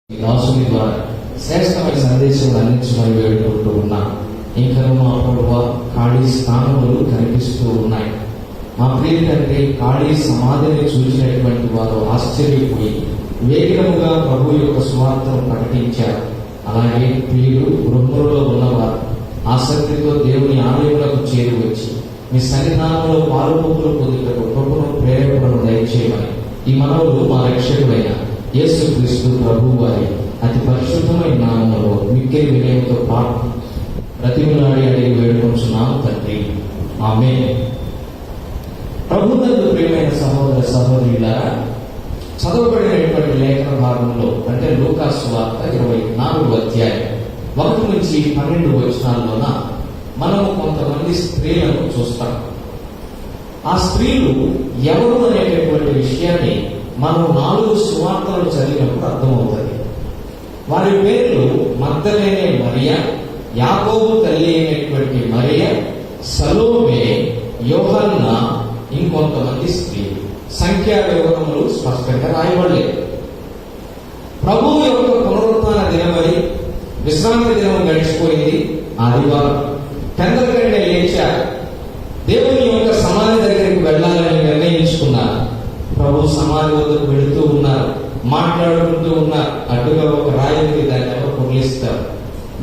దాసుని ద్వారా శ్రేష్టమైన సందేశం అందించమని వేడుకుంటూ ఉన్నాం. ఇంకను మా ప్రభువా ఖాళీ స్థానములు కనిపిస్తూ ఉన్నాయి. మా ప్రియ తండ్రి, ఖాళీ సమాధిని చూసినటువంటి వారు ఆశ్చర్యపోయి వేగముగా ప్రభు యొక్క సువార్తను ప్రకటించారు. అలాగే ప్రియులు గృహములలో ఉన్నవారు ఆసక్తితో దేవుని ఆలయములకు చేరువచ్చి మీ సన్నిధానంలో పాలుపొక్కులు పొందుటకు ప్రభును ప్రేరేపణను దయచేయమని ఈ మనవులు మా రక్షకుడైన యేసుక్రీస్తు ప్రభు వారి అతి పరిశుద్ధమైన నామములో మిక్కిలి వినయంతో ప్రతిమలాడి అడిగి వేడుకొంచున్నాము తండ్రి, ఆమేన్. ప్రభునందు ప్రియమైన సహోదర సహోదరులారా, చదవబడినటువంటి లేఖన భాగంలో అంటే లూకా సువార్త 24వ అధ్యాయం 1 నుంచి 12 వచనాల్లోన మనము కొంతమంది స్త్రీలను చూస్తాం. ఆ స్త్రీలు ఎవరు అనేటటువంటి విషయాన్ని మనం 4 సువార్తలు చదివినప్పుడు అర్థమవుతుంది. వారి పేర్లు మగ్దలేనే మరియ, యాకోబు తల్లి అయినటువంటి మరియ, సలోమే, యోహన్న, ఇంకొంతమంది స్త్రీలు. సంఖ్యా వివరములు స్పష్టంగా రాయబడలేదు. ప్రభువు యొక్క పునరుత్థాన దినమని విశ్రాంతి దినం గడిచిపోయింది. ఆదివారం పెందలకంటే లేచారు. దేవుని యొక్క సమాధి దగ్గరికి వెళ్ళాలని నిర్ణయించుకున్నారు. ప్రభు సమాధి వద్దకు వెళుతూ ఉన్నారు, మాట్లాడుకుంటూ ఉన్నారు. అడ్డుగా ఒక రాయి ఉంది, దాన్ని ఎవరు పొర్లిస్తారు.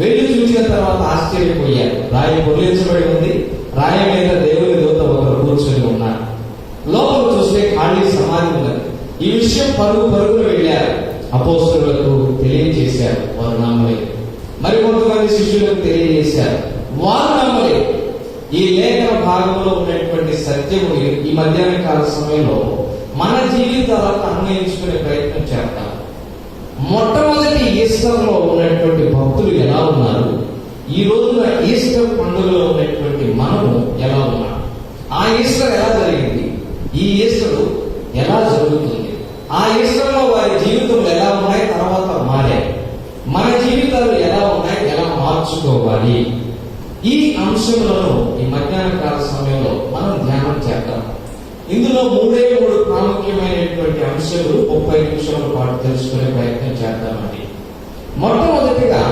వెళ్ళి చూసిన తర్వాత ఆశ్చర్యపోయారు. రాయి పొర్లించబడి ఉంది, రాయి మీద దేవుని దూత ఒకరు కూర్చొని ఉన్నారు. లోపల చూస్తే ఖాళీ సమాధి ఉన్నది. ఈ విషయం పరుగులు వెళ్ళారు. అపోస్తలులకు తెలియజేశారు, వారు నమ్మలేదు. మరి కొంతమంది శిష్యులకు తెలియజేశారు, వారు నమ్మలేదు. ఈ లేఖన భాగంలో ఉన్నటువంటి సత్యము ఈ మధ్యాహ్న కాల సమయంలో మన జీవితాలకు అన్వయించుకునే ప్రయత్నం చేద్దాం. మొట్టమొదటి ఈస్టర్లో ఉన్నటువంటి భక్తులు ఎలా ఉన్నారు, ఈ రోజున ఈస్టర్ పండుగలో ఉన్నటువంటి మనము ఎలా ఉన్నాం? ఆ ఈస్టర్ ఎలా జరిగింది, ఈ ఈస్టర్ ఎలా జరుగుతుంది, ఆ ఈస్టర్లో వారి జీవితంలో ఎలా ఉన్నాయి, తర్వాత మారాయి, మన జీవితాలు ఎలా ఉన్నాయి, ఎలా మార్చుకోవాలి? ఈ అంశములను ఈ మధ్యాహ్న కాల సమయంలో మనం ధ్యానం చేద్దాం. ఇందులో 3 ప్రాముఖ్యమైనటువంటి అంశాలు 30 నిమిషాల పాటు తెలుసుకునే ప్రయత్నం చేద్దామండి. మొట్టమొదటిగా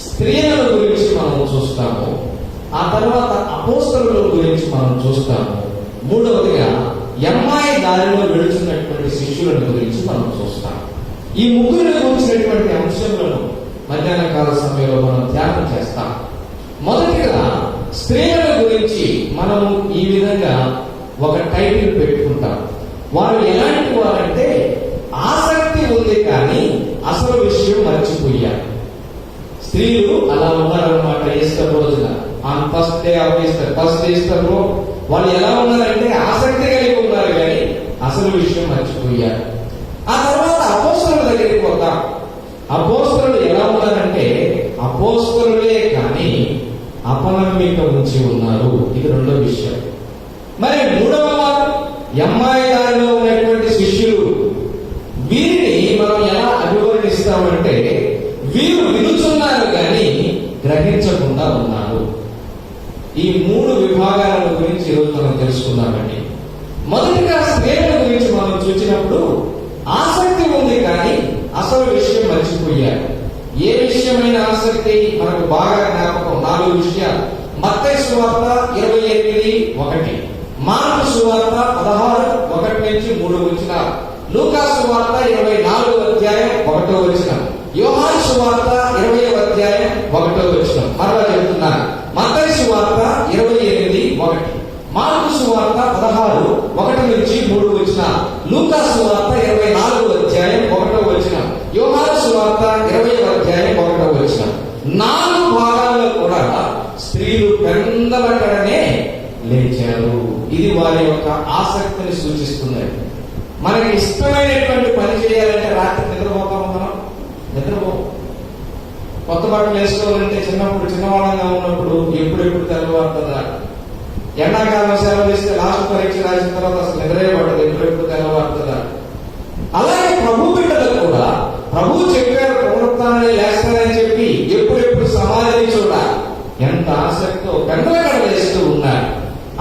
స్త్రీల గురించి మనం చూస్తాము. ఆ తర్వాత అపోస్తలుల గురించి మనం చూస్తాము. మూడవదిగా ఎమ్మాయి దారిలో వెళుతున్నటువంటి శిష్యుల గురించి మనం చూస్తాం. ఈ ముగ్గురిని గురించినటువంటి అంశాలను మధ్యాహ్న కాల సమయంలో మనం ధ్యానం చేస్తాం. మొదటిగా స్త్రీల గురించి మనము ఈ విధంగా ఒక టైటిల్ పెట్టుకుంటాం. వారు ఎలాంటి వారంటే ఆసక్తి ఉంది కానీ అసలు విషయం మర్చిపోయారు. స్త్రీలు అలా ఉన్నారన్నమాట. ఈస్టర్ రోజున on first day of Easter, first Easter లో వాళ్ళు ఎలా ఉన్నారంటే ఆసక్తి కలిగి ఉన్నారు కానీ అసలు విషయం మర్చిపోయారు. ఆ తర్వాత అపోస్తలుల దగ్గరికి పోతాం. అపోస్తలులు ఎలా ఉన్నారంటే అపోస్తలులే కానీ అపనమ్మిక ఉంచి ఉన్నారు. ఇది రెండో విషయం. మరి మూడవ వారు ఎమ్మాయి దారిలో ఉన్నటువంటి శిష్యులు. వీరిని మనం ఎలా అభివర్ణిస్తామంటే వీరు వినుచున్నారు కానీ గ్రహించకుండా ఉన్నారు. ఈ 3 విభాగాల గురించి ఈరోజు మనం తెలుసుకుందామండి. మొదటిగా స్త్రీల గురించి మనం చూసినప్పుడు ఆసక్తి ఉంది కానీ అసలు విషయం మర్చిపోయారు. ఏ విషయమైన ఆసక్తి మనకు బాగా జ్ఞాపకం? 4 విషయాలు. మత్తయి సువార్త 28:1, మార్కు సువార్త 16:1-3 వచనాలు, లూకా సువార్త 24వ అధ్యాయం 1వ వచనం, యోహాను సువార్త 20వ అధ్యాయం 1వ వచనం. మరలా చెబుతున్నాను, మత్తయి సువార్త 28:1, మార్కు సువార్త 16:1-3 వచనాలు, లూకా సువార్త 24వ అధ్యాయం 1వ వచనం, యోహాను సువార్త 20వ అధ్యాయం 1వ వచనం. 4 భాగాల్లో కూడా స్త్రీలు పెందలకడనే లేచారు. ఇది వారి యొక్క ఆసక్తిని సూచిస్తుంది. మనకి ఇష్టమైనటువంటి పని చేయాలంటే రాత్రి నిద్రపోతాం. మనం నిద్రపోం. కొత్త బట్టలు వేసుకోవాలంటే చిన్నవాళ్ళంగా ఉన్నప్పుడు ఎప్పుడెప్పుడు తెల్లవారుతుందా, ఎండాకాలం సెలవు ఇస్తే లాస్ట్ పరీక్ష రాసిన తర్వాత అసలు నిద్రే పడదు, ఎప్పుడెప్పుడు తెల్లవారుతుందా. అలాగే ప్రభు బిడ్డలు కూడా ప్రభు చెప్పారు పునరుత్థానాన్ని లేస్తారని చెప్పి ఎప్పుడెప్పుడు సమాధిని చూడాలి. ఎంత ఆసక్తితో పెందలకడ వేస్తూ ఉన్నారు.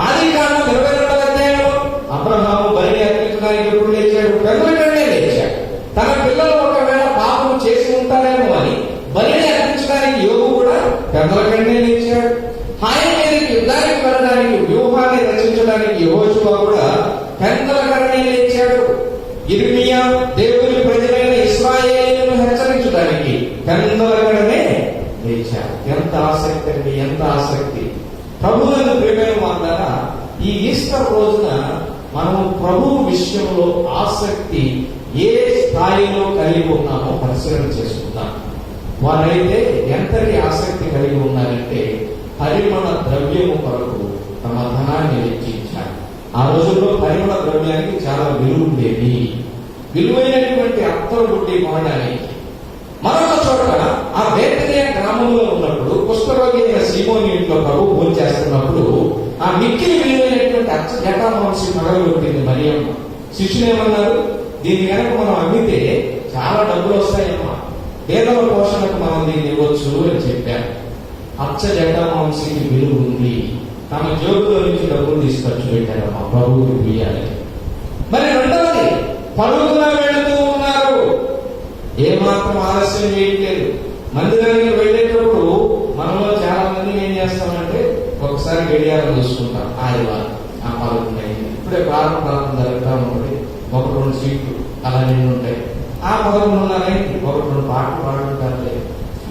ఆదికాండం 22వ అధ్యాయంలో అబ్రహాము బలిని అర్పించడానికి ఎప్పుడు లేచాడు? పెందలకడనే లేచాడు. తన పిల్లలు ఒకవేళ పాపం చేసిన పెద్దల కన్నే లేచాడు. ఆయన మీదకి యుద్ధానికి వెళ్ళడానికి, వ్యూహాన్ని రచించడానికి యెహోషువ కూడా పెద్దల కన్నే లేచాడు. యిర్మీయా దేవుని ప్రజలైన ఇశ్రాయేలును హెచ్చరించడానికి పెద్దల కన్నే లేచాడు. ఎంత ఆసక్తి అండి, ఎంత ఆసక్తి! ప్రభువులను ప్రియమైన వారులారా, ఈ ఈస్టర్ రోజున మనం ప్రభువు విషయంలో ఆసక్తి ఏ స్థాయిలో కలిగి ఉన్నామో పరిశీలన చేసుకుందాం. వారైతే ఎంతటి ఆసక్తి కలిగి ఉన్నారంటే పరిమళ ద్రవ్యము కొరకు తమ ధనాన్ని వెచ్చించారు. ఆ రోజుల్లో పరిమళ ద్రవ్యానికి చాలా విలువ ఉండేది. విలువైనటువంటి అత్తరు బుడ్డి కొనడానికి. మరొక చోట ఆ బేతనియ గ్రామంలో ఉన్నప్పుడు కుష్ఠరోగి అయిన సీమోని ఇంట్లో ప్రభు భోజనం చేస్తున్నప్పుడు ఆ మిక్కిలి విలువైనటువంటి అచ్చ జటామాంసి పగలగొట్టింది మరియమ్మ. శిష్యులు ఏమన్నారు? దీన్ని కనుక మనం అమ్మితే చాలా డబ్బులు వస్తాయమ్మా, పేదల పోషణకు మనం దీన్ని ఇవ్వచ్చు అని చెప్పారు. అచ్చ జటామాంసికి విలువ ఉంది. తమ జోబులో నుంచి డబ్బులు తీసుకొచ్చి పెట్టారమ్మా ప్రభువుకి బియ్యాలి. మరి రెండవది, పరుగున వెళుతూ ఉన్నారు. ఏమాత్రం ఆలస్యం చేయట్లేదు. మందిరానికి వెళ్ళేటప్పుడు మనలో చాలా మంది ఏం చేస్తామంటే ఒకసారి గడియారం చూసుకుంటాం. ఆదివారం ఆ పదకొండు ఇప్పుడే ప్రారంభం జరుగుతూ ఉంటుంది. ఒక 2 సీట్లు అలా నిండి ఉంటాయి. ఆ 11:30 ఒక 2 పాటలు పాడుకుంటారు.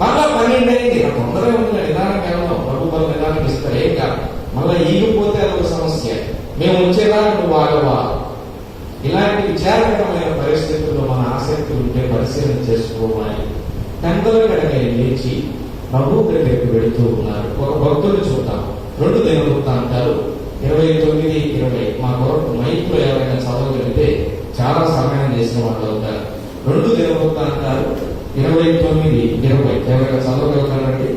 మళ్ళా 12 అయింది. తొందరగా ఉంది, నిదానం కేవలం ప్రభుత్వం నిదానం ఇస్తారు, ఏం కాదు. మళ్ళీ ఈగిపోతే అదొక సమస్య. మేము వచ్చేదాకా నువ్వు ఆగవా? ఇలాంటి విచారకరమైన పరిస్థితుల్లో మన ఆసక్తి ఉంటే పరిశీలన చేసుకోవాలి. పెద్దలకడనే లేచి ప్రభు దగ్గరికి వెళుతూ ఉన్నారు. ఒక భక్తులు చూద్దాం. 2 దినవృత్తాంతాలు 29-20. మా కొరకు మైక్లో ఎవరైనా చదవగలిగితే చాలా సహాయం చేసిన వాళ్ళు అవుతారు. 2 దినవృత్తాంతాలు 29-20 ఎవరైనా చదవగలుగుతారండి?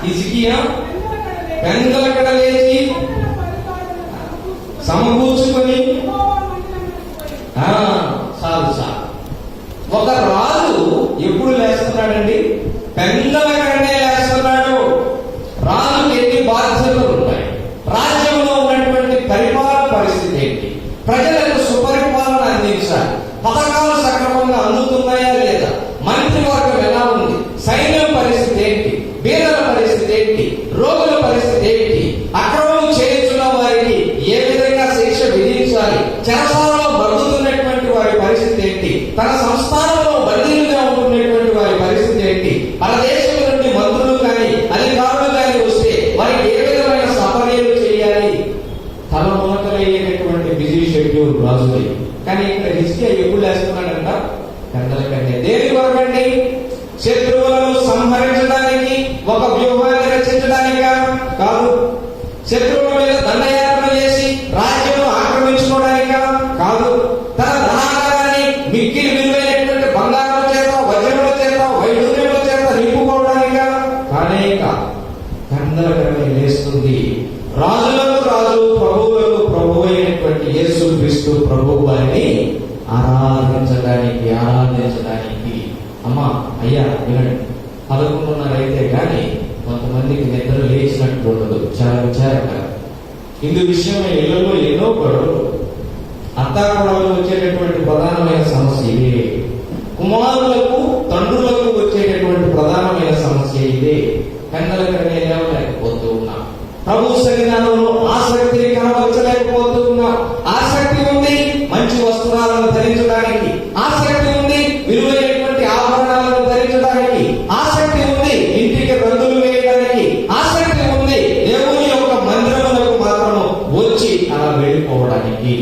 హిజ్కియా పెద్దలకడ లేచి సమకూర్చుకొని చాలు చాలు. ఒక రాజు ఎప్పుడు లేస్తున్నాడండి? పెద్దల కన్నే లేస్తున్నాడు. రాజుకి ఎన్ని బాధ్యతలు ఉంటాయి? రాజ్యంలో ఉన్నటువంటి పరిపాలన పరిస్థితి ఏంటి? ప్రజలకు సుపరిపాలన అందించాలి. పథకాలు సక్రమంగా అందుతున్నాయా లేదా? మంత్రివర్గం ఎలా ఉంది? సైన్యం పరిస్థితి ఏంటి? బీదల పరిస్థితి ఏంటి? రోగుల పరిస్థితి ఏంటి? అక్రమం చేయించిన వారికి ఏ విధంగా శిక్ష విధించాలి? చెరసాలలో బతుకుతున్నటువంటి వారి పరిస్థితి ఏంటి? తన సంస్థానంలో బందీలుగా ఉంటున్నటువంటి వారి పరిస్థితి ఏంటి? మన దేశం నుండి మంత్రులు కానీ అధికారులు కానీ వస్తే వారికి ఏ విధమైన సపర్యలు చేయాలి? తల మునకలయ్యేటటువంటి బిజీ షెడ్యూల్ రాజుది. కానీ ఇక్కడ హిజ్కియా ఎప్పుడు లేస్తున్నాడంట? పెద్దల కన్నే. దేని కొరకండి? శత్రువులను సంహరించడానికి, ఒక వ్యూహాన్ని రచించడానికా? కాదు. శత్రువుల మీద దండయాత్ర చేసి రాజ్యం ఆక్రమించుకోవడానికా? కాదు. తన ధనాగారాన్ని మిక్కిలి విలువైనటువంటి బంగారం చేత, వజ్రముల చేత, వైడూర్యముల చేత నింపుకోవడానికా? కానే కాదు. పెద్దల కన్నే లేస్తుంది. రాజులకు రాజు, ప్రభువులకు ప్రభు అయినటువంటి యేసు క్రీస్తు ప్రభు వారిని ఆరాధించడానికి. అమ్మా అయ్యా వినండి, 11:30 అయితే కానీ కొంతమందికి నిద్ర లేచినట్టు ఉండదు. చాలా విచారంగా ఇందు విషయమై ఇళ్లలో ఎన్నో గొడవలు. అత్తాకోడలకు వచ్చేటటువంటి ప్రధానమైన సమస్య ఇదే. కుమారులకు తండ్రులకు వచ్చేటటువంటి ప్రధానమైన సమస్య ఇదే. పెద్దల కన్నే లేవలేకపోతూ ఉన్నాం. ప్రభు సన్నిధానంలో ఆసక్తిని కనబరచలేకపోతూ ఉన్నాం. ఆసక్తి ఉంది మంచి వస్త్రాలను ధరించడానికి, ఆసక్తి ఉంది విలువైనటువంటి ఆభరణాలను ధరించడానికి, ఆసక్తి ఉంది ఇంటికి రంగులు వేయడానికి, ఆసక్తి ఉంది దేవుని యొక్క మందిరములకు మాత్రము వచ్చి అలా వెళ్ళిపోవడానికి.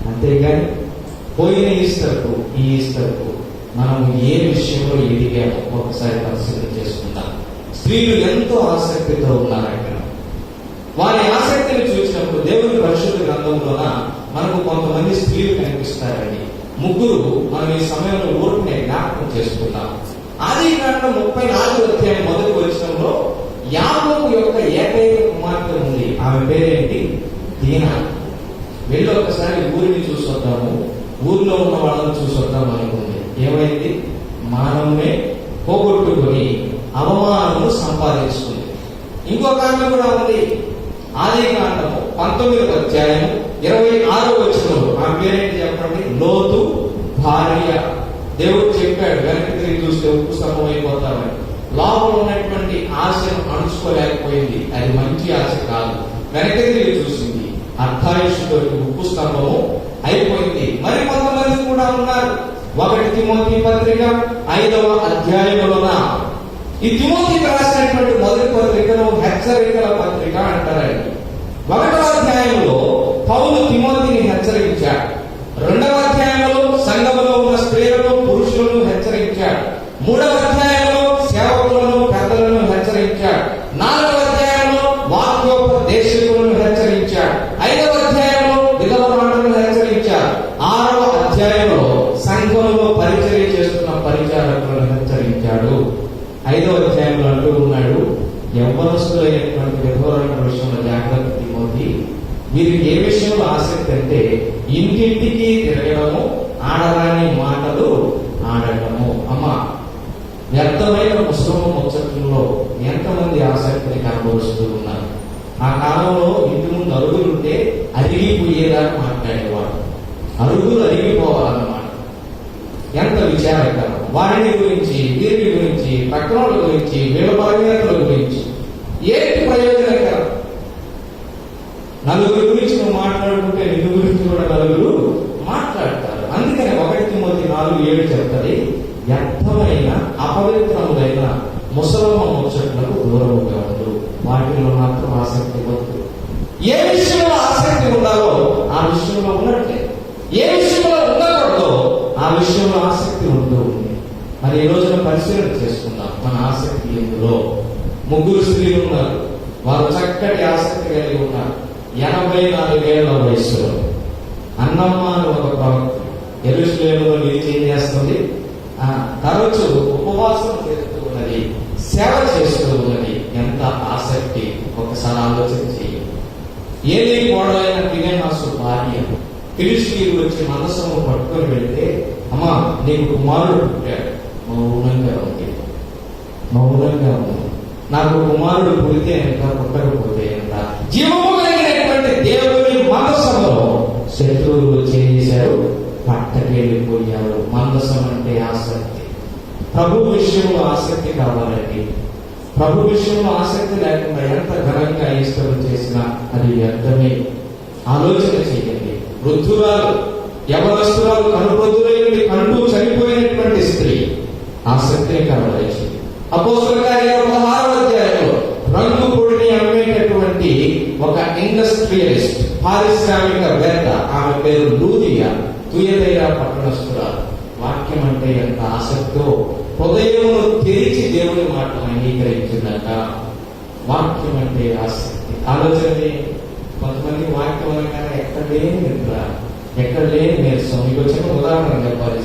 అంతేగాని పోయిన ఈస్టర్కు ఈ ఈస్టర్కు మనం ఏ విషయంలో ఎదిగామో ఒకసారి పరిశీలన చేసుకుందాం. స్త్రీలు ఎంతో ఆసక్తితో ఉన్నారు అక్కడ. వారి ఆసక్తిని చూసినప్పుడు దేవుని పరిశుద్ధ గ్రంథంలోన మనకు కొంతమంది స్త్రీలు కనిపిస్తారండి. 3 మనం ఈ సమయంలో ఊరినే జ్ఞాపకం చేసుకుందాం. ఆదికాండం 34 మొదటి వచనంలో యాకోబు యొక్క ఏకైక కుమార్తె ఉంది. ఆమె పేరేంటి? దీనా. వెళ్ళి ఒకసారి ఊరిని చూసొద్దాము, ఊరిలో ఉన్న వాళ్ళని చూసొద్దాం అనుకుంది. ఏమైంది? మానవునే పోగొట్టుకుని అవమానమును సంపాదించుకుంది. ఇంకొక ఆమె కూడా ఉంది. ఆదికాండము 19:26 ఆ పేరేంటి చెప్పండి? లోతు భార్య. దేవుడు చెప్పాడు వెనక్కి తిరిగి చూస్తే ఉప్పు స్తంభం అయిపోతామని. లోపల ఉన్నటువంటి ఆశను అణుచుకోలేకపోయింది. అది మంచి ఆశ కాదు. వెనక్కి తిరిగి చూసింది. అర్ధాయుషుతో ఉప్పు స్తంభము అయిపోయింది. మరి కొంతమంది కూడా ఉన్నారు. 1 తిమోతి పత్రిక 5వ అధ్యాయంలోన ఈ తిమోతికి రాసినటువంటి మొదటి పత్రికను హెచ్చరికల పత్రిక అంటారండి. 1వ అధ్యాయంలో పౌలు తిమోతిని హెచ్చరించాడు. 2వ అధ్యాయంలో సంఘములో ఉన్న స్త్రీలను పురుషులను హెచ్చరించాడు. 3వ అధ్యాయంలో సేవకులను పెద్దలను హెచ్చరించాడు. 4వ అధ్యాయంలో వాక్యోపదేశకులను హెచ్చరించాడు. 5వ అధ్యాయంలో విధవరాండ్రులను హెచ్చరించాడు. 6వ అధ్యాయంలో సంఘంలో పరిచర్య చేస్తున్న పరిచారకులను హెచ్చరించాడు. 5వ అధ్యాయంలో అంటూ ఉన్నాడు, యవ్వనస్తులైనటువంటి విధవరాండ్రుల విషయంలో జాగ్రత్త తిమోతి. వీరికి ఏ విషయంలో ఆసక్తి అంటే ఇంటింటికి తిరగడము, ఆడరాని మాటలు ఆడటము. అమ్మా, వ్యర్థమైన ముసలమ్మ ముచ్చట్లలో ఎంతమంది ఆసక్తిని కనబరుస్తూ ఉన్నారు. ఆ కాలంలో ఇంటి ముందు అరుగులుంటే అరిగిపోయేదాకా మాట్లాడేవాడు. అరుగులు అరిగిపోవాలన్నమాట. ఎంత విచారకరం. వారిని గురించి, వీరి గురించి, పక్కన గురించి, వీళ్ళ బలహీనతల గురించి ఏంటి ప్రయోజనకరం? నలుగురు గురించి నువ్వు మాట్లాడుకుంటే నిన్ను గురించి కూడా నలుగురు మాట్లాడతారు. అందుకని 1 తిమోతి 4:7 చెప్తుంది, వ్యర్థమైన అపవిత్రములైన ముసలమ్మ ముచ్చట్లకు దూరముగా ఉండు. వాటిలో మాత్రం ఆసక్తి వద్దు. ఏ విషయంలో ఆసక్తి ఉండాలో ఆ విషయంలో ఉన్నట్లే, ఏ విషయంలో ఉండకూడదో ఆ విషయంలో ఆసక్తి ఉంటూ ఉంది. మరి ఈ రోజున పరిశీలన చేసుకుందాం మన ఆసక్తి ఎందులో. 3 స్త్రీలు ఉన్నారు. వారు చక్కటి ఆసక్తి కలిగి ఉన్నారు. 84 ఏళ్ల వయసులో అన్నమ్మ అని ఒక ప్రవక్త యెరూషలేములో నిలిచి ఏం చేస్తుంది? తరచు ఉపవాసం చేస్తూ ఉన్నది, సేవ చేస్తూ ఉన్నది. ఎంత ఆసక్తి! ఒకసారి ఆలోచన చేయి. ఏలీ కోడలైన ఫినెహాసు భార్య ఫిలిష్తీయులు వచ్చి మందసము పట్టుకొని వెళ్తే, అమ్మా నీకు కుమారుడు పుట్టాడు. మౌనంగా ఉంది. నాకు కుమారుడు పుడితే ఎంత, పుట్టకపోతే ఎంత? జీవము కలిగినటువంటి దేవుని మందసంలో శత్రువులు చేశారు, పట్టకెళ్ళిపోయారు. మందసం అంటే ఆసక్తి. ప్రభు విషయంలో ఆసక్తి కావాలండి. ప్రభు విషయంలో ఆసక్తి లేకుండా ఎంత ఘనంగా ఈశ్వరుడు చేసినా అది వ్యర్థమే. ఆలోచన చేయండి. వృద్ధురాలు, యవనస్తురాలు, కనుబొద్దులైనటువంటి కంటూ చనిపోయినటువంటి స్త్రీ ఆసక్తే కనబరిచింది. అపోస్తలుల కార్యాలు 16వ అధ్యాయంలో రంగు పొడిని అమ్మేటటువంటి ఒక ఇండస్ట్రియలిస్ట్, పారిశ్రామికవేత్త, ఆమె పేరు లూదియా, తుయతైరా పట్టణస్తురాలు. వాక్యం అంటే ఎంత ఆసక్తో హృదయమును తెరిచి దేవుని మాటను అంగీకరించిందట. వాక్యం అంటే ఆసక్తి. ఆలోచన. కొంతమంది వాక్యం అనగానే ఎక్కడ లేని నిద్ర, ఎక్కడ లేని నీరసం. మీకు చిన్న ఉదాహరణ చెప్పాలి.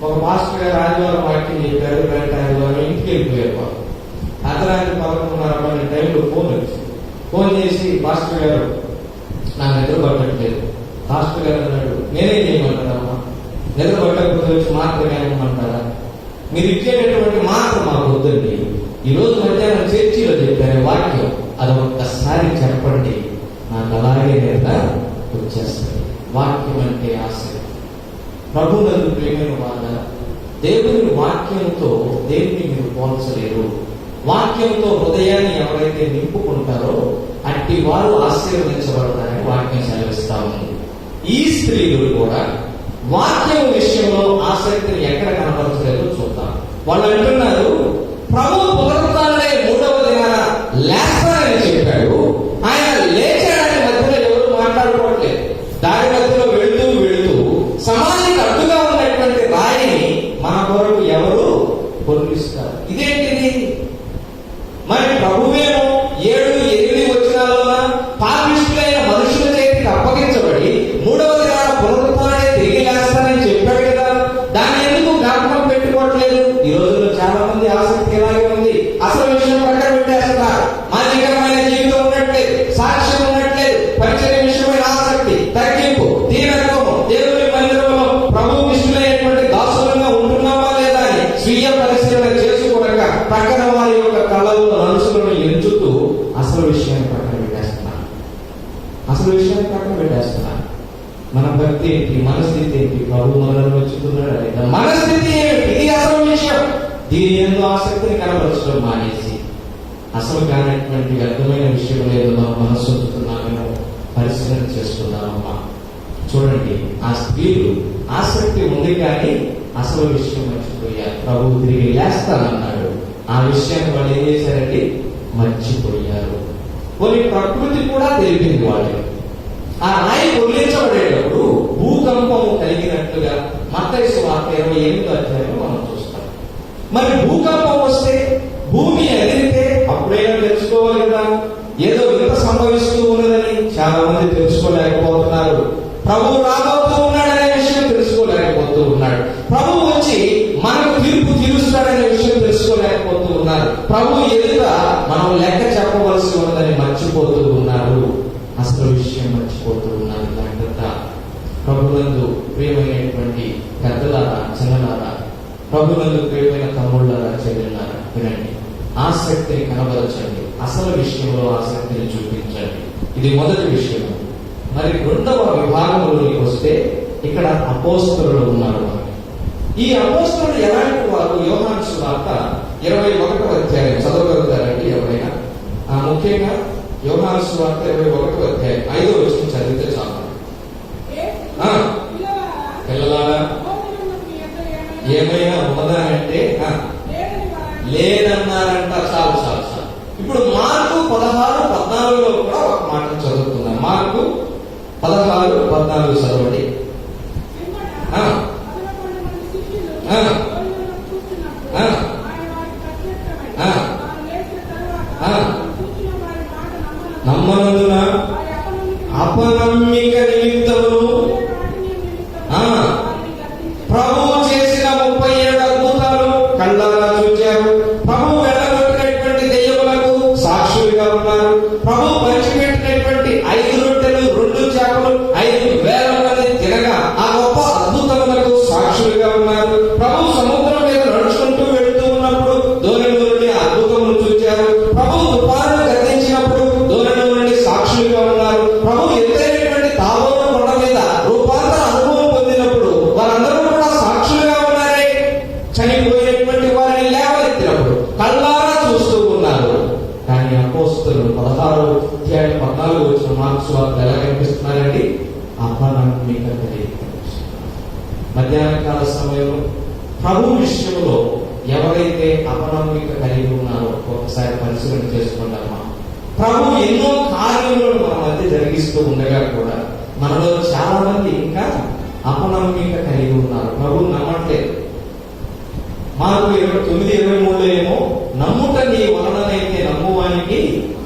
ఒక మాస్టర్ గారు ఆదివారం వాక్యం చెప్పారు, గంట ఆదివారం ఇంటికి వెళ్ళిపోయారు. అర్ధరాత్రి 11:30 టైంలో ఫోన్ చేసి, మాస్టర్ గారు నాకు నిద్ర పట్టట్లేదు. మాస్టర్ గారు అన్నాడు, నేనేం చేయమంటారమ్మా? నిద్ర పట్టకపోతే వచ్చి మాత్రం ఏమమ్మంటారా? మీరు ఇచ్చేటటువంటి మాత్రం మాకు వద్దండి. ఈరోజు మధ్యాహ్నం చర్చిలో చెప్పారు వాక్యం, అది ఒక్కసారి చెప్పండి, నాకు అలాగే నిద్ర వచ్చేస్తుంది. వాక్యం అంటే ఆసక్తి. ప్రభువునందు ప్రేమైన వాళ్ళ, దేవుని వాక్యంతో దేవుని మీరు పోల్చలేరు. వాక్యంతో హృదయాన్ని ఎవరైతే నింపుకుంటారో అట్టి వారు ఆశీర్వదించబడతారని వాక్యం సెలవిస్తా ఉంది. ఈ స్త్రీలు కూడా వాక్యం విషయంలో ఆసక్తిని ఎక్కడ కనపరచలేదో చూద్దాం. వాళ్ళు అంటున్నారు, ప్రభు పునరుత్థానమై 3వ దినాన లేస్తానని చెప్పాడు. ఆయన లేచాడని మధ్యలో ఎవరు మాట్లాడుకోవట్లేదు. దాని మధ్యలో వెళుతూ సమాజానికి అడ్డుగా ఉన్నటువంటి రాయిని మన కొరకు ఎవరు పొందిస్తారు? ఇదేంటిది? మరి ప్రభువేమో 7-8 వచనాల్లోన పాపిష్టులైన మనుషుల చేతికి అప్పగించబడి 3వ దినాన పునరుత్థానమై తిరిగి లేస్తానని చెప్పాడు కదా, దాన్ని ఎందుకు జ్ఞాపకం పెట్టుకోవట్లేదు? ఈ రోజుల్లో చాలా మంది ఆసక్తి ఇలాగే ఉంది. అసలు విషయం పక్కన పెట్టేస్తున్నారు. మానసికమైన జీవితం ఉన్నట్లేదు, సాక్ష్యం ఉన్నట్లేదు, పరిచయ విషయమైన ఆసక్తి, తగ్గింపు, దీనత్వము, దేవుని మందిరంలో ప్రభు విష్ణులైనటువంటి దాసులంగా ఉంటున్నావా లేదా అని స్వీయ పరిశీలన చేసుకోక పక్కన వారి యొక్క కళలు మనసులను ఎంచుతూ అసలు విషయాన్ని పక్కన పెట్టేస్తున్నారు. మన భక్తి ఏంటి, మన స్థితి ఏంటి? ప్రభు మనల్ని వచ్చుతున్నాడు. మన స్థితి ఏమిటి? ఇది అసలు విషయం. దీని ఎందు ఆసక్తిని కనబరచడం మానేసి అసలు కానటువంటి వ్యర్థమైన విషయం లేదు మనం మనస్సు ఉంచుతున్నామేమో పరిశీలన చేసుకుందామమ్మా. చూడండి, ఆ స్త్రీలు ఆసక్తి ఉంది కానీ అసలు విషయం మర్చిపోయారు. ప్రభువు తిరిగి లేస్తానన్నాడు. ఆ విషయాన్ని వాళ్ళు ఏం చేశారండి? మర్చిపోయారు. కొన్ని ప్రకృతి కూడా తెలిపింది వాళ్ళు. ఆ రాయి పొర్లించబడేటప్పుడు భూకంపము కలిగినట్లుగా మత్తయి సువార్త 28వ అధ్యాయంలో మనం చూస్తాం. మరి భూకంపం వస్తే, భూమి ఎదిరితే అప్పుడైనా తెలుసుకోవాలి కదా. ఏదో వింత సంభవిస్తూ ఉన్నదని చాలా మంది తెలుసుకోలేకపోతున్నారు. ప్రభువు రాబోతూ ఉన్నాడనే విషయం తెలుసుకోలేకపోతూ ఉన్నాడు. ప్రభువు వచ్చి మనకు తీర్పు తీరుస్తాడనే విషయం తెలుసుకోలేకపోతూ ఉన్నారు. ప్రభువు ఎదుట మనం లెక్క చెప్పవలసి ఉన్నదని మర్చిపోతూ ఉన్నారు. అసలు విషయం మర్చిపోతూ ఉన్నారు. దాంట్లో ప్రభునందు ప్రియమైనటువంటి పెద్దలారా, చిన్నలారా, ప్రభునందు ప్రియమైన తమ్ముళ్ళారా, చెల్లెలారా, వినండి. ఆసక్తిని కనబరచండి. అసలు విషయంలో ఆసక్తిని చూపించండి. ఇది మొదటి విషయం. మరి రెండవ విభాగంలోకి వస్తే ఇక్కడ అపోస్తలులు ఉన్నారు. ఈ అపోస్తలులు ఎలాంటి వారు? యోహాను సువార్త 21వ అధ్యాయం చదవగలుగుతారండి ఎవరైనా? ముఖ్యంగా యోహాను సువార్త 21వ అధ్యాయం 5వ వచనం చదివితే చాలు. పిల్లలారా, ఏమైనా ఉన్నదా అంటే లేదన్నారంట. చాలు చాలు చాలు. ఇప్పుడు మార్కు 16:14లో కూడా ఒక మాట చదువుతున్నాం. మార్కు 16:14 చదవండి. నమ్మనందున అపనమ్మిక నిమిత్తమును ప్రభువు చేసిన 37 అద్భుతాలు కళ్ళారా చూచారు. ప్రభువు వెళ్ళగొట్టినటువంటి దెయ్యములకు సాక్షులుగా ఉన్నారు. ప్రభువు పంచిపెట్టినటువంటి 5 రొట్టెలు 2 చేపలు 5,000 మంది తినగా ఆ గొప్ప అద్భుతములకు సాక్షులుగా ఉన్నారు. ప్రభువు సముద్రం మీద నడుచుకుంటూ వెళుతూ ఉన్నప్పుడు దూరం నుండి అద్భుతములు చూచారు. ప్రభువు తుఫాను గర్జించినప్పుడు దూరం నుండి సాక్షులుగా ఉన్నారు. ప్రభువు ఎత్తైనటువంటి తాబోరు కొండ మీద రూపాంతర అనుభవం పొందినప్పుడు వారందరూ కూడా సాక్షులుగా ఉన్నారే. చనిపోయినటువంటి వారిని లేవనెత్తినప్పుడు కళ్ళారా చూస్తూ ఉన్నారు. కానీ అపోస్తలులు 16వ అధ్యాయం 14 వచ్చిన మార్క్స్ వార్త ఎలా కనిపిస్తున్నారండి? అపనమ్మిక కలిగి. మధ్యాహ్న కాల సమయంలో ప్రభు విషయంలో ఎవరైతే అపనమ్మిక కలిగి ఉన్నారో ఒకసారి పరిశీలన చేసుకుంటామా. ప్రభు ఎన్నో కార్యములను మన మధ్య జరిగిస్తూ ఉండగా కూడా మనలో చాలా మంది ఇంకా అపనమ్మిక కలిగి ఉన్నారు. ప్రభు నమ్మట్లేదు. మార్కు 9:23 ఏమో నమ్ముట నీ వలననైతే నమ్మువానికి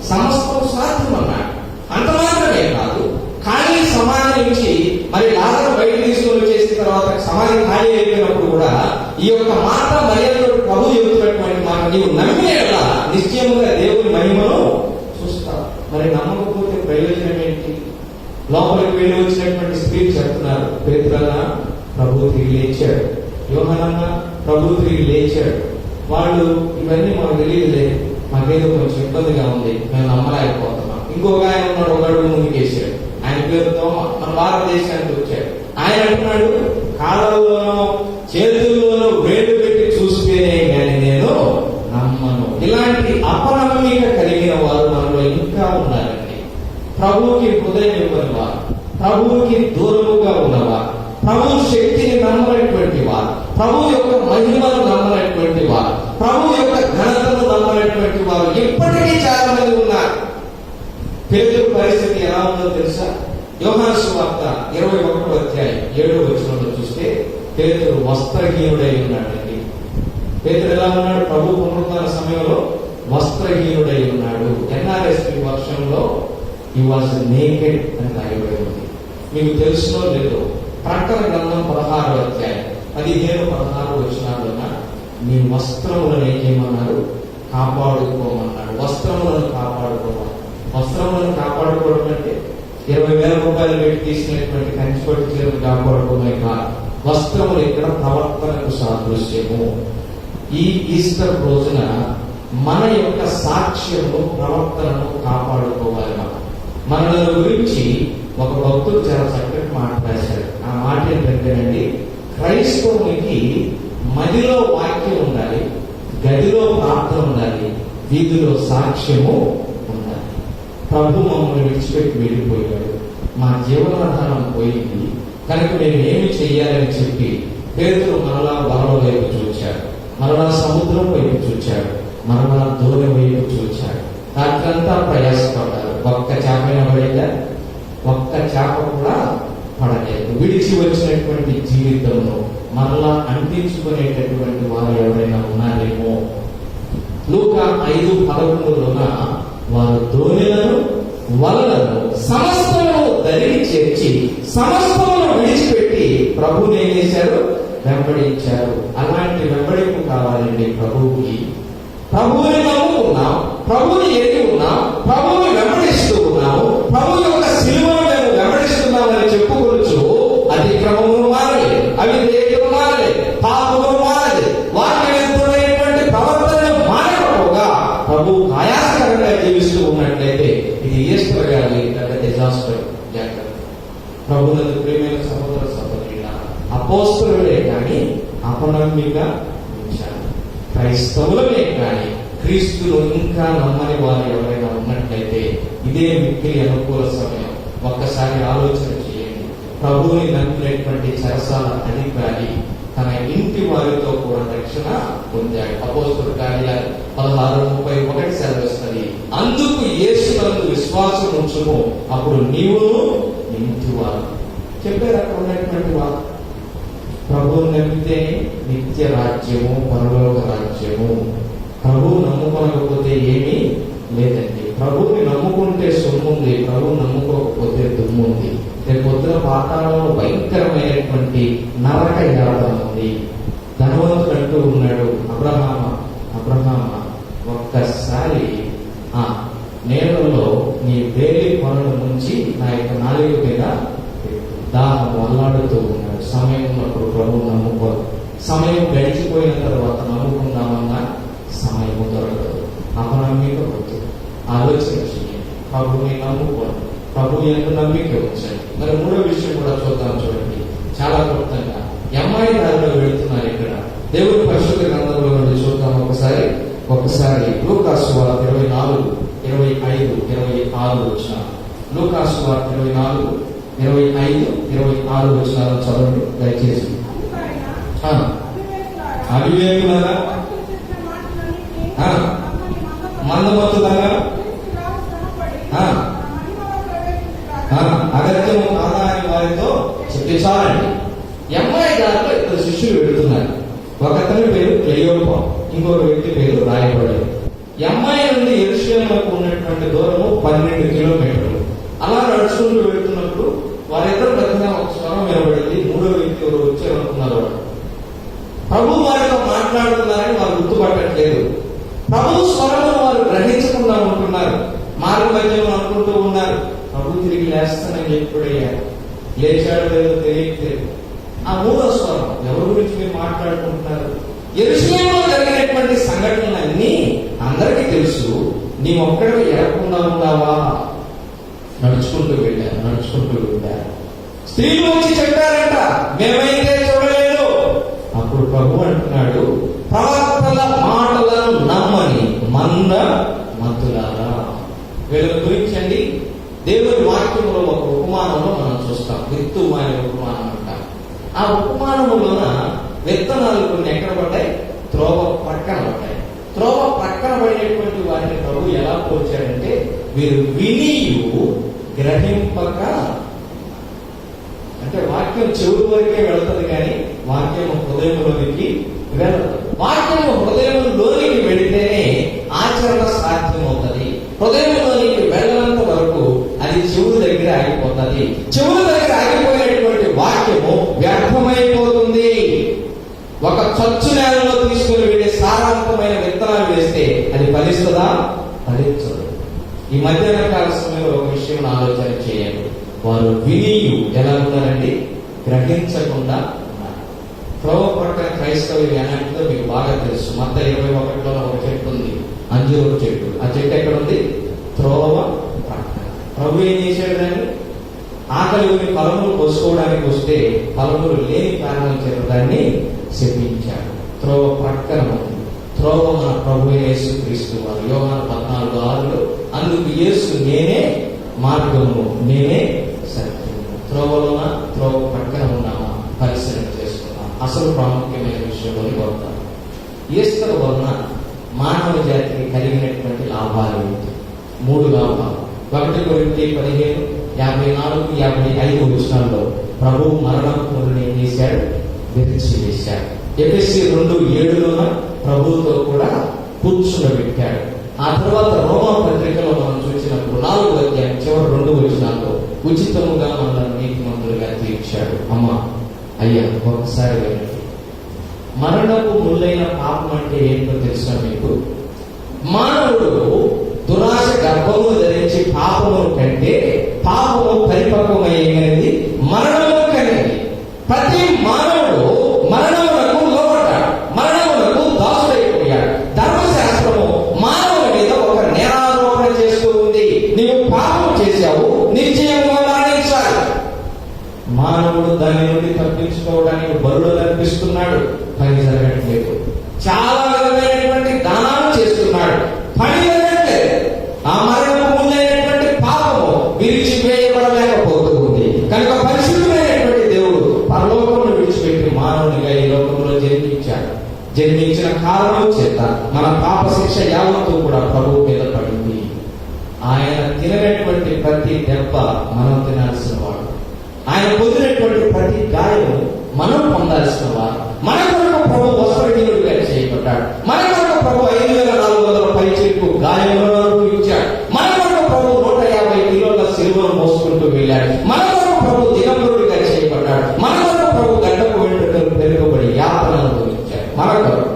సమస్తం సాధ్యమన్నాడు. అంత మాత్రమే కాదు, ఖాళీ సమాధి నుంచి మరి లాజరు బయట తీసుకొని చేసిన తర్వాత సమాధి ఖాళీ అయిపోయినప్పుడు కూడా ఈ యొక్క మాట మర్యాదతో ప్రభు చెబుతున్నటువంటి మాట నీవు నమ్మినేలా నిశ్చయముగా దేవుని మహిమను చూస్తావు. మరి నమ్మకపోతే ప్రయోజనం ఏంటి? లోపలికి వెళ్ళి వచ్చినటువంటి స్త్రీ చెప్తున్నారు, పేతురన్నా ప్రభు తిరిగి లేచాడు, యోహానన్న ప్రభు తిరిగి లేచాడు. వాళ్ళు ఇవన్నీ మాకు తెలియదులే, మాకేదో కొంచెం ఇబ్బందిగా ఉంది, మేము నమ్మలేకపోతున్నాం. ఇంకొక ఆయన ఉన్నాడు, ఒక అడుగు ముందుకేసాడు. ఆయన పేరుతో మన భారతదేశానికి వచ్చాడు. ఆయన అంటున్నాడు, కాళ్ళలోనో చేతుల్లోనో వేలు పెట్టి చూస్తేనే కానీ నేను నమ్మను. ఇలాంటి అపనమ్మిక కలిగిన వారు మనలో ఇంకా ఉన్నారండి. ప్రభువుకి హృదయం ఇవ్వని వారు, ప్రభువుకి దూరముగా ఉన్నవారు, ప్రభు శక్తిని నమ్మనటువంటి వారు, ప్రభు యొక్క మహిమను నమ్మనటువంటి వారు, ప్రభు యొక్క ఘనతను నమ్మనటువంటి వారు ఇప్పటికీ చాలా మంది ఉన్నారు. పేతురు పరిస్థితి ఎలా ఉందో తెలుసా? యోహాను సువార్త 21వ అధ్యాయం 7వ వచనంలో చూస్తే పేతురు వస్త్రహీనుడై ఉన్నాడండి. పేతురు ఎలా ఉన్నాడు? ప్రభు పునరుద్ధాన సమయంలో వస్త్రహీనుడై ఉన్నాడు. NRSP వర్షంలో he was naked అని రాయబడి ఉంది. మీకు తెలుసునో లేదో, ప్రకటన గ్రంథం 16వ అధ్యాయం 15-16 వచనాల్లోన నీ వస్త్రములను ఏమన్నారు? కాపాడుకోమన్నాడు. వస్త్రములను కాపాడుకోమన్నాడు. వస్త్రములను కాపాడుకోవడం అంటే 20,000 రూపాయలు పెట్టి తీసినటువంటి కంచిపట్టు చీరలు కాపాడుకోవడమే కాదు. వస్త్రములు ఇక్కడ ప్రవర్తనకు సాదృశ్యము. ఈ ఈస్టర్ రోజున మన యొక్క సాక్ష్యము, ప్రవర్తనను కాపాడుకోవాలి. మనల గురించి ఒక భక్తుడు చాలా చక్కటి మాట రాశాడు. ఆ మాట ఏంటంటేనండి, క్రైస్తవునికి మదిలో వాక్యం ఉండాలి, వీధిలో సాక్ష్యము ఉండాలి. ప్రభు మమ్మల్ని విడిచిపెట్టి వెళ్ళిపోయాడు, మా జీవనాధారం పోయింది కనుక మేము ఏమి చెయ్యాలని చెప్పి పేతురు మరలా వలల వైపు చూచాడు, మరలా సముద్రం వైపు చూచాడు, మరలా దూరం వైపు చూచాడు. రాత్రంతా ప్రయాసపడ్డారు. ఒక్క చేపైనా పడిందా? ఒక్క చేప కూడా పడలేదు. విడిచి వచ్చినటువంటి జీవితంలో మరలా అంటించుకునేటటువంటి వారు ఎవరైనా ఉన్నారేమో. లూకా 5:11లోన వారు దోణిలను వలలను సమస్తము దరికి చేర్చి సమస్తమును విడిచిపెట్టి ప్రభువుని ఏం చేశారు? వెంబడించారు. అలాంటి వెంబడింపు కావాలండి ప్రభువుకి. ప్రభువుని నమ్ముకున్నాం, ప్రభువుని ఎరిగి ఉన్నాం, ప్రభువుని వెంబడిస్తూ ఉన్నాము, ప్రభు యొక్క శిలువను మేము వెంబడిస్తున్నామని చెప్పుకోవచ్చు. అతిక్రమము మారలేదు, అవిధేయతలు మారలేదు, పాపము మారలేదు, వాక్యమైనటువంటి ప్రవర్తన మారకపోగా ప్రభు ఆయాసకరంగా జీవిస్తూ ఉన్నట్లయితే ఇది ఈశ్వర్ గారి డిజాస్టర్. జాగ్రత్త. ప్రభునందు ప్రియమైన సహోదర సహోదరుల, అపోస్తలులే కానీ అపనమ్మిక ఉంచారు. క్రైస్తవులమే కానీ క్రీస్తులు ఇంకా నమ్మని వారు ఎవరైనా ఉన్నట్లయితే ఇదే మిక్కిలి అనుకూల సమయం. ఒక్కసారి ఆలోచన చేయండి. ప్రభువుని నమ్మినటువంటి చెరసాల అధికారి తన ఇంటి వారితో కూడా రక్షణ పొందాడు. అపోస్తలుల కార్యాలు 16:31 సెలవిస్తుంది, అందుకు యేసునందు విశ్వాసం ఉంచుము, అప్పుడు నీవును ఇంటి వారు. చెప్పారు అక్కడ ఉన్నటువంటి వారు. ప్రభువుని నమ్మితే నిత్య రాజ్యము, పరలోక రాజ్యము. ప్రభువు నమ్ముకోకపోతే ఏమీ లేదండి. ప్రభువుని నమ్ముకుంటే సొమ్ముంది, ప్రభువు నమ్ముకోకపోతే దుమ్ముంది. రేపు పొద్దున పాతాళంలో భయంకరమైనటువంటి నరక యాతన ఉంది. ధనవంతుడు అంటూ ఉన్నాడు, అబ్రహామ ఒక్కసారి ఆ నేలలో నీ వేలి కొనల నుంచి నా యొక్క నాలుగు మీద దాహం వల్లాడుతూ ఉన్నాడు. సమయం ఉన్నప్పుడు ప్రభువు నమ్ముకోరు. సమయం గడిచిపోయిన తర్వాత నమ్ముకుందామన్నా సమయం దొరకదు. అపనమ్మిక వద్దు. ఆలోచన చేయండి. ప్రభువుని నమ్ముకోండి, ప్రభు ఎంత నమ్మిక ఉంచండి. మరి మూడో విషయం కూడా చూద్దాం. చూడండి, చాలా క్లుప్తంగా అమ్మాయి దారిలో వెళుతున్నారు. ఇక్కడ దేవుని పరిశుద్ధ గ్రంథంలో నుండి చూద్దాం ఒకసారి లూకా సువార్త 24:25-26 వచనాలు. లూకా సువార్త 24:25-26 వచనాలు చదవండి దయచేసి. అవివేకులారా, మందమత్తులారా, అగత్యము కాదా అని వారితో చెప్పించాలండి. అమ్మాయి దారిలో ఇద్దరు శిష్యులు వెళుతున్నారు. ఒకతని పేరు క్లెయోపా, ఇంకొక వ్యక్తి పేరు రాయబడి. అమ్మాయి నుండి యెరూషలేముకు ఉన్నటువంటి దూరము 12 కిలోమీటర్లు. అలా నడుచుకుంటూ వెళ్తున్నప్పుడు వారిద్దరు మధ్యన ఒక స్వరం వినబడింది. మూడో వ్యక్తి ఎవరు వచ్చారనుకున్నారు. ప్రభు వారితో మాట్లాడుతున్నారని వారు గుర్తుపట్టట్లేదు. ప్రభు స్వరమును వారు గ్రహించకుండా ఉంటున్నారు. మార్గ మధ్యలో అనుకుంటూ ఉన్నారు, ప్రభు తిరిగి లేస్తానని ఎప్పుడయ్యారు, లేచాడో లేదో తెలియట్లేదు. ఆ మూడో స్వరం ఎవరి గురించి మీరు మాట్లాడుకుంటున్నారు? యెరూషలేములో జరిగినటువంటి సంఘటనలన్నీ అందరికీ తెలుసు, నీ ఒక్కడికి ఎరగకుండా ఉన్నావా? నడుచుకుంటూ వెళ్ళారు. స్త్రీలు వచ్చి చెప్పారంట, మేమైతే చూడలేదు. అప్పుడు ప్రభు అంటున్నాడు, ప్రవక్తల మాటలను నమ్మని మంద మత్తులారా. వీళ్ళ గురించండి దేవుని వాక్యంలో ఒక ఉపమానంలో మనం చూస్తాం. విత్తువు అనే ఉపమానం అంటాం. ఆ ఉపమానములోన విత్తనాలు కొన్ని ఎక్కడ పడ్డాయి? త్రోవ ప్రక్కన పడ్డాయి. త్రోవ ప్రక్కన పడినటువంటి వారిని ప్రభు ఎలా పోల్చాడంటే, వీరు వినియు గ్రహింపక, అంటే వాక్యం చెవుల వరకే వెళుతుంది కానీ వాక్యం హృదయంలోనికి వెళ్ళదు. వాక్యం హృదయంలోనికి వెళితేనే ఆచరణ సాధ్యమవుతుంది. హృదయంలోనికి వెళ్ళనంత వరకు అది చెవుల దగ్గర ఆగిపోతుంది. చెవుల దగ్గర ఆగిపోయినటువంటి వాక్యము వ్యర్థమైపోతుంది. ఒక చచ్చు నేలలో తీసుకుని వెళ్ళే సారవంతమైన విత్తనాలు వేస్తే అది ఫలిస్తుందా? ఫలించదు. ఈ మధ్యాహ్న కాల సమయంలో ఒక విషయం ఆలోచన చేయండి. వారు వినియు ఎలా ఉన్నారండి? గ్రహించకుండా ఉన్నారు. త్రోవ పక్కన క్రైస్తవులు ఏనాటిదో మీకు బాగా తెలుసు. మత్తయి 21లో ఒక చెట్టు ఉంది, అంజూరు చెట్టు. ఆ చెట్టు ఎక్కడ ఉంది? త్రోవ పక్కన. ప్రభు ఏం చేశాడు? దాన్ని ఆకలి ఫలములు కోసుకోవడానికి వస్తే ఫలములు లేని కారణం చేత దాన్ని శపించాడు. త్రోవ ప్రక్కన ఉంది. త్రోవ మన ప్రభు ప్రభువే యేసు క్రీస్తు వారు. యోహాను 14:6 అందుకు యేసు నేనే మార్గము, నేనే సత్యము. త్రోవలోన త్రోవ పక్కన ఉన్నామా పరిశీలన చేసుకున్నాం. అసలు ప్రాముఖ్యమైన విషయంలోకి వద్దాం. ఈస్టర్ వలన మానవ జాతికి కలిగినటువంటి లాభాలు ఏంటి? 3 లాభాలు. 1 కొరింథీ 15:54-55 వచనాల్లో ప్రభువు మరణమును ఏం చేశాడు? విరిచివేశాడు. ఎఫెసీ 2:7 ప్రభువుతో కూడా కూర్చుండబెట్టాడు. ఆ తర్వాత రోమా పత్రికలో మనం చూసినప్పుడు 4వ అధ్యాయం చివరి 2 వచనాల్లో ఉచితముగా మనల్ని నీతిమంతులుగా తీర్చాడు. అమ్మా అయ్యా ఒకసారి వినండి. మరణపు ముల్లైన పాపం అంటే ఏంటో తెలుసా మీకు? మానవుడు దురాశ గర్భము ధరించి పాపము కంటే పాపము పరిపక్వమయ్యేది మరణము కనేది. ప్రతి మానవుడు మరణములకు లోబడ్డాడు, మరణములకు దాసుడైపోయాడు. ధర్మశాస్త్రము మానవుడి మీద ఒక నేరారోపణ చేస్తూ ఉంది. నీవు పాపం చేశావు, నిశ్చయంగా మరణించాలి. మానవుడు దాని నుండి తప్పించుకోవడానికి బరులు కనిపిస్తున్నాడు, పని జరగట్లేదు. చాలా విధమైనటువంటి దానాలు చేస్తున్నాడు, పని జరగట్లేదు. ఆ మరణము ముందైనటువంటి పాపము విడిచివేయబడలేకపోతూ ఉంది. కనుక పరిశుద్ధమైనటువంటి దేవుడు పరలోకమును విడిచిపెట్టి మానవునిగా ఈ లోకంలో జన్మించాడు. జన్మించిన కారణం చేత మన పాప శిక్ష యావత్తు కూడా ప్రభువు మీద పడింది. ఆయన తినటువంటి ప్రతి దెబ్బ మనం తినాల్సిన వాడు. ఆయన పొందినటువంటి ప్రతి గాయము మనం పొందాల్సిన వారు. మన కొరకు ప్రభు వస్త్రహీనుడిగా చేయబడ్డాడు. మన కొరకు ప్రభు 5,400 పైచెక్కు గాయములను అనుభవించాడు. మన కొరకు ప్రభు 150 కిలోల సిలువను మోసుకుంటూ వెళ్ళాడు. మన కొరకు ప్రభు దిగంబరుడిగా చేయబడ్డాడు. మన కొరకు ప్రభు గడ్డపు వెంట్రుకలు పెరుగుబడి యాతన అనుభవించాడు. మన కొరకు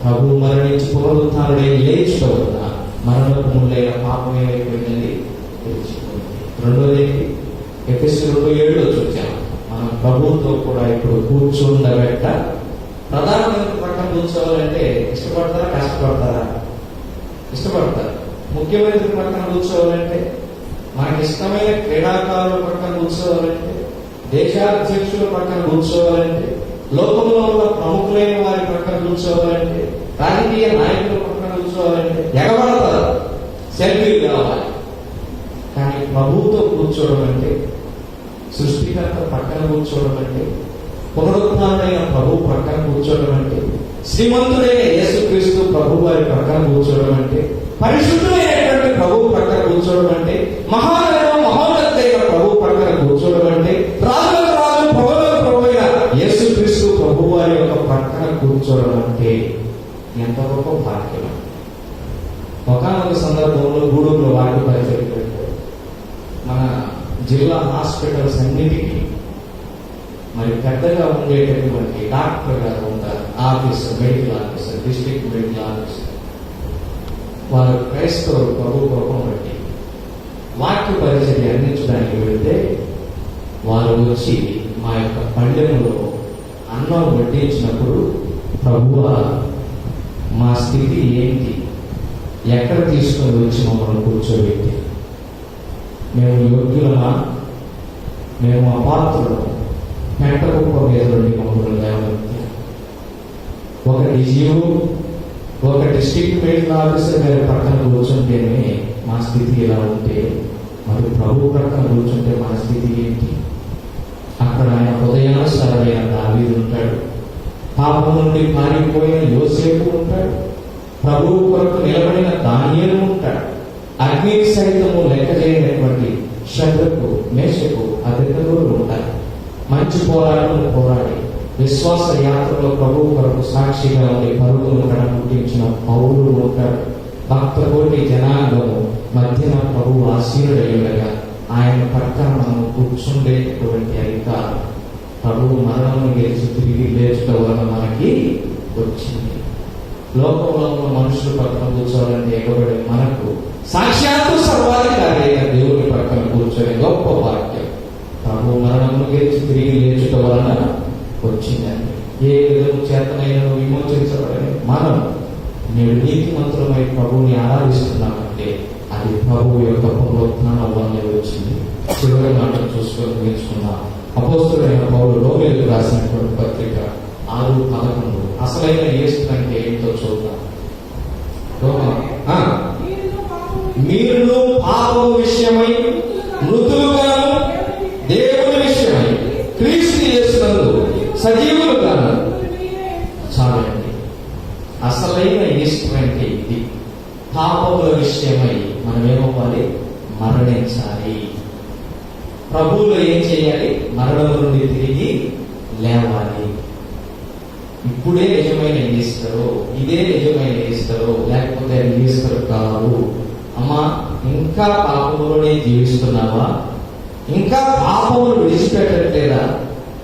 ప్రభు మరణించి పునరుత్థానుడై లేచిన వలన మరణపు ముల్లైన పాపం ఏమైపోయింది? తెలిసిపోయింది. రెండోది ఎఫెసీ 2:7 చూచాము. మనం ప్రభువుతో కూడా ఇప్పుడు కూర్చుండబెట్ట. ప్రధానమంత్రి పక్కన కూర్చోవాలంటే ఇష్టపడతారా, కష్టపడతారా? ఇష్టపడతారు. ముఖ్యమంత్రి పక్కన కూర్చోవాలంటే, మనకి ఇష్టమైన క్రీడాకారుల పక్కన కూర్చోవాలంటే, దేశాధ్యక్షుల పక్కన కూర్చోవాలంటే, లోకంలో ఉన్న ప్రముఖులైన వారి పక్కన కూర్చోవాలంటే, రాజకీయ నాయకుల పక్కన కూర్చోవాలంటే ఎగబడతారు, సెల్ఫీలు కావాలి. కానీ ప్రభువుతో కూర్చోవడం అంటే, సృష్టికర్త పక్కన కూర్చోవడం అంటే, పునరుత్థానుడైన ప్రభు పక్కన కూర్చోవడం అంటే, శ్రీమంతుడైన యేసుక్రీస్తు ప్రభు వారి పక్కన కూర్చోవడం అంటే, పరిశుద్ధమైనటువంటి ప్రభు పక్కన కూర్చోవడం అంటే, మహోన్నతైన ప్రభు పక్కన కూర్చోవడం అంటే, రాజులకు రాజు ప్రభువులకు ప్రభు అయిన యేసుక్రీస్తు ప్రభు వారి యొక్క పక్కన కూర్చోవడం అంటే ఎంత గొప్ప భాగ్యం. ఒకనొక సందర్భంలో గూడూరులో వాటి పరిచయం మన జిల్లా హాస్పిటల్స్ అన్నిటికీ మరి పెద్దగా ఉండేటటువంటి డాక్టర్ గారు ఉంటారు, officer, medical officer, district medical officer. వారు క్రైస్తవులు ప్రభు కోపం బట్టి వాక్య పరిచర్య అందించడానికి వెళితే వారు వచ్చి మా యొక్క పళ్ళెములో అన్నం వడ్డించినప్పుడు, ప్రభువా మా స్థితి ఏంటి, ఎక్కడ తీసుకొని వచ్చి మమ్మల్ని కూర్చోబెట్టి, మేము యోగ్యులమా, మేము అపాత్రులము, పెంట కుప్ప మీద నుండి మమ్మల్ని లేవనెత్తి, ఒక డిజిఓ, ఒక డిస్ట్రిక్ట్ మెడికల్ ఆఫీసర్ గారి పక్కన కూర్చుంటేనే మా స్థితి ఇలా ఉంటే, మరి ప్రభు ప్రక్కన కూర్చుంటే మన స్థితి ఏంటి? అక్కడ ఆయన హృదయానుసారమైన దావీదు ఉంటాడు, పాపం నుండి పారిపోయిన యోసేపు ఉంటాడు, ప్రభువు కొరకు నిలబడిన దానియేలు ఉంటాడు, అగ్నికి సైతము లెక్క చేయనటువంటి శద్రకు, మేషకు, అబేద్నెగోలు ఉంటారు. మంచి పోరాటం పోరాడి విశ్వాస యాత్రలో ప్రభువు కొరకు సాక్షిగా ఉండి పరుగులను కడముట్టించిన పౌరులు ఉంటాడు. భక్త కోటి జనాంగము మధ్యన ప్రభు ఆశీనుడయ్యుండగా ఆయన పక్కన మనం కూర్చుండేటటువంటి అధికారం ప్రభువు మరణము గెలిచి తిరిగి లేచడం వలన మనకి వచ్చింది. లోకంలో ఉన్న మనుషుల పక్కన కూర్చోవాలంటే ఎగబడి మనకు సాక్షాత్తు సర్వాధికారి అయిన దేవుని పక్కన కూర్చొని గొప్ప భాగ్యం ప్రభు మరణము గెలిచి తిరిగి లేచడం వలన వచ్చిందండి. ఏ విధము చేతనైనా విమోచించబడని మనం నేడు నీతిమంతులమై ప్రభువుని ఆరాధిస్తున్నామంటే అది ప్రభువు యొక్క పునరుత్థానం వల్లే వచ్చింది. చివరి మాట చూసుకొని నేర్చుకున్నాం. అపోస్తలుడైన పౌలు రోమీయులకు రాసినటువంటి పత్రిక 6:11 అసలైన యేసు అంటే ఏంటో చూద్దాం. ఇది. పాపముల విషయమై మనం ఏమవ్వాలి? మరణించాలి. ప్రభువులో ఏం చేయాలి? మరణం నుండి తిరిగి లేవాలి. ఇప్పుడే నిజమైన ఈస్టరు, ఇదే నిజమైన ఈస్టరు, లేకపోతే ఈస్టర్ కాదు. అమ్మా, ఇంకా పాపములోనే జీవిస్తున్నావా? ఇంకా పాపములు విడిచిపెట్టట్లేదా?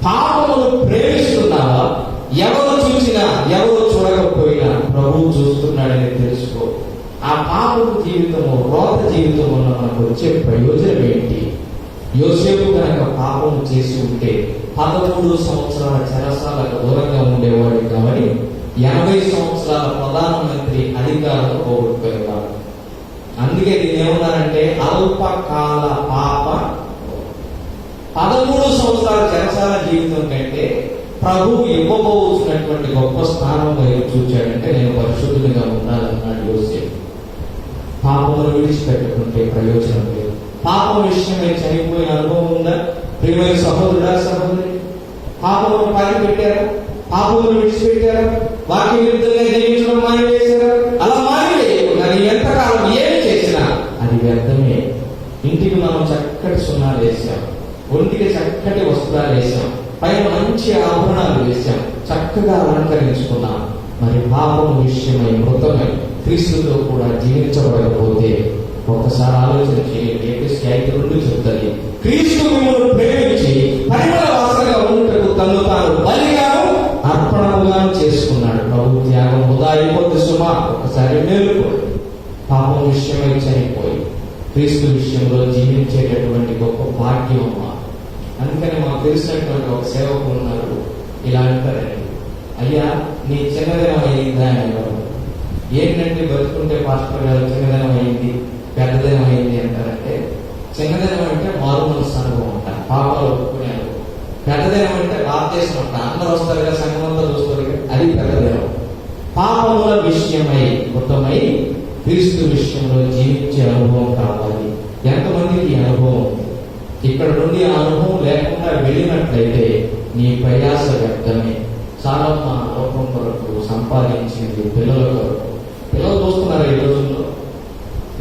పాపములు ప్రేమిస్తున్నావా? ఎవరు చూసినా ఎవరు చూడకపోయినా ప్రభువు చూస్తున్నాడని తెలుసుకో. ఆ పాపపు జీవితము, రోత జీవితం వల్ల మనకు వచ్చే ప్రయోజనం ఏంటి? యోసేపు కనుక పాపం చేసి ఉంటే 13 సంవత్సరాల చెరసాలకు దూరంగా ఉండేవాడు కాబట్టి 80 సంవత్సరాల ప్రధానమంత్రి అధికారం పోగొట్టుకునేవాడు. అందుకే దీన్ని ఏమన్నారంటే అల్పకాల పాప. 13 సంవత్సరాల చెరసాల జీవితం కంటే ప్రభువు ఇవ్వబోతున్నటువంటి గొప్ప స్థానం వైపు చూచాడంటే నేను పరిశుద్ధుడిగా ఉండాలన్నాడు యోసేపు. పాపమును విడిచిపెట్టుకుంటే ప్రయోజనం లేదు. పాపం విషయమై చనిపోయిన అనుభవం ఉందా? ప్రియమైన సహోదరుడా, సహోదరి, పాపమును పాతిపెట్టారా? పాపమును విడిచిపెట్టారా? వాక్య విరుద్ధంగా జీవించడం మానివేశారా? అలా మానివేయకుండా ఎంతకాలం ఏమి చేసినా అది వ్యర్థమే. ఇంటికి మనం చక్కటి సున్నాలు వేసాం, ఒంటికి చక్కటి వస్త్రాలు వేసాం, పైన మంచి ఆభరణాలు వేసాం, చక్కగా అలంకరించుకున్నాం. మరి పాపం విషయమై మృతమై క్రీస్తుతో కూడా జీవించబడకపోతే ఒక్కసారి ఆలోచన చేయండి. ఎఫెసీ 5:2 చెప్తుంది, క్రీస్తు మిమ్మల్ని ప్రేమించి పరిమళ వాసనగా ఉండుటకు తను తాను బలిగాను అర్పణముగాను చేసుకున్నాడు. ప్రభు త్యాగం వృధా అయిపోద్ది సుమా. ఒకసారి మేలుకో. పాపం విషయమై చనిపోయి క్రీస్తు విషయంలో జీవించేటటువంటి గొప్ప భాగ్యం అమ్మా. అందుకని మాకు తెలిసినటువంటి ఒక సేవకులు ఉన్నారు. ఇలా అంటారండి, అయ్యా నీ చిన్నదినం అయిందా అనేవారు. ఏంటంటే బతుకుంటే పాస్టర్ గారు చిన్నదినం అయింది, పెద్దదినం అయింది అంటారంటే, చిన్నదినం అంటే మారు మనసు అనుభవం అంట, పాపాలు ఒప్పుకునే అనుభవం. పెద్దదినం అంటే బాప్తీసం అంట, అందరూ వస్తారు కదా, సంఘం అంతా చూస్తారు కదా, అది పెద్దదినం. పాపముల విషయమై మృతమై క్రీస్తు విషయంలో జీవించే అనుభవం కావాలి. ఎంతమందికి ఈ అనుభవం ఉంది? ఇక్కడ నుండి ఆ అనుభవం లేకుండా వెళ్ళినట్లయితే నీ ప్రయాస వ్యర్థమే. చాలా మా లోకం కొరకు సంపాదించింది పిల్లల కొరకు. పిల్లలు చూస్తున్నారు ఈ రోజుల్లో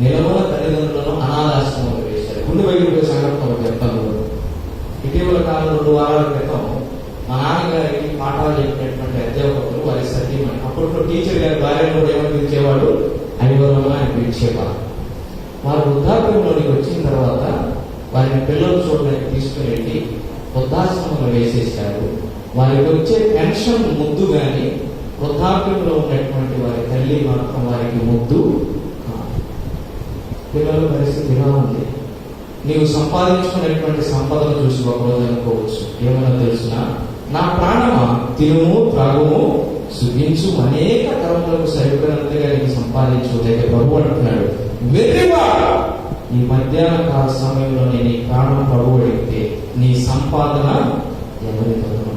నిలవన తల్లిదండ్రులను అనాథాశ్రమంలో వేశారు. గుండె బయట సంఘటన చెప్తాను. ఇటీవల కాలం 2 వారాల క్రితం మా నాన్నగారికి పాఠాలు చెప్పినటువంటి అధ్యాపకులు వారి సతీమణి, అప్పట్లో టీచర్ గారి భార్యను కూడా ఏమని పిలిచేవాడు? ఐవరమ్మ అని పిలిచేవారు. వారు వృద్ధాప్యంలోనికి వచ్చిన తర్వాత వారిని పిల్లలు చూడడానికి తీసుకుని వెళ్ళి వృద్ధాశ్రమంలో వేసేశారు. వారికి వచ్చే పెన్షన్ ముద్దు కానీ వృద్ధాప్యంలో ఉన్నటువంటి వారి తల్లి మాత్రం వారికి ముద్దు కాదు. పిల్లల పరిస్థితి ఇలా ఉంది. నీవు సంపాదించుకునేటువంటి సంపదను చూసి ఒకరోజు అనుకోవచ్చు, ఏమన్నా తెలుసునా, నా ప్రాణమా తినుము త్రాగుము సుఖించు అనేక తరములకు సరిపడినంతగా నీకు సంపాదించు. అయితే ప్రభు అంటున్నాడు, వెర్రివాడు, ఈ మధ్యాహ్న కాల సమయంలో నీ ప్రాణం ప్రభు అడిగితే నీ సంపాదన ఎవరి తరము?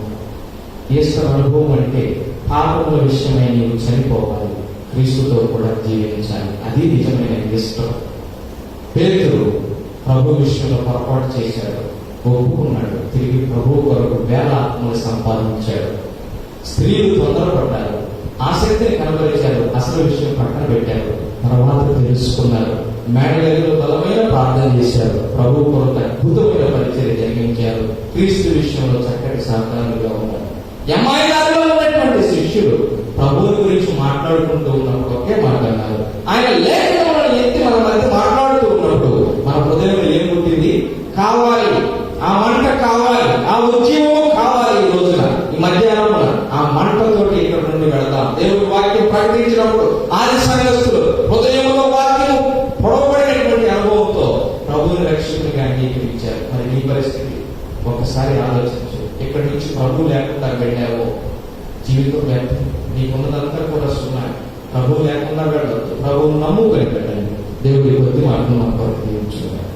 ఈశ్వర అనుభవం అంటే పాపముల విషయమై నీవు చనిపోవాలి, క్రీస్తుతో కూడా జీవించాలి. అది నిజమైన ఇష్టం. పేతురు ప్రభు విషయంలో పొరపాటు చేశాడు, ఒప్పుకున్నాడు, తిరిగి ప్రభు కొరకు 1000 ఆత్మలు సంపాదించాడు. స్త్రీలు తొందరపడ్డారు, ఆసక్తిని కనబరిచారు, అసలు విషయం పక్కన పెట్టారు. తర్వాత తెలుసుకున్నారు, మేడగదిలో బలమైన ప్రార్థన చేశారు, ప్రభు కొరకు అద్భుతమైన పరిచయం జరిగించారు, క్రీస్తు విషయంలో చక్కటి సహకారులుగా ఉన్నారు. ఎమ్మాయిలో ఉన్నటువంటి శిష్యులు ప్రభువుని గురించి మాట్లాడుకుంటూ ఉన్నప్పుడు ఒకే మాట అన్నారు. ఆయన లేఖనాలను ఎత్తి మన మధ్య మాట్లాడుతూ ఉన్నప్పుడు మన హృదయంలో ఏం పుట్టింది? కావాలి, ఆ మంట కావాలి, ఆ ఉద్యమం కావాలి. ఈ రోజున ఈ మధ్యాహ్నం ఆ మంటతోటి ఇక్కడ నుండి వెళదాం. దేవుడి వాక్యం ప్రకటించినప్పుడు ఆది సంఘస్థులు హృదయంలో వాక్యం పొడవబడినటువంటి అనుభవంతో ప్రభువుని రక్షకునిగా అంగీకరించారు. మరి నీ పరిస్థితి ఒకసారి ఆలోచించు. ఇక్కడి నుంచి ప్రభు లేకుండా వెళ్ళావో జీవితం వ్యర్థం. నీకున్నదంతా కూడా సున్నాయి. ప్రభు లేకుండా వెళ్ళవద్దు, ప్రభువును నమ్ముకొని వెళ్ళండి. దేవుడి కొద్ది మాటలు మన కొరకు దీవించుకున్నాడు.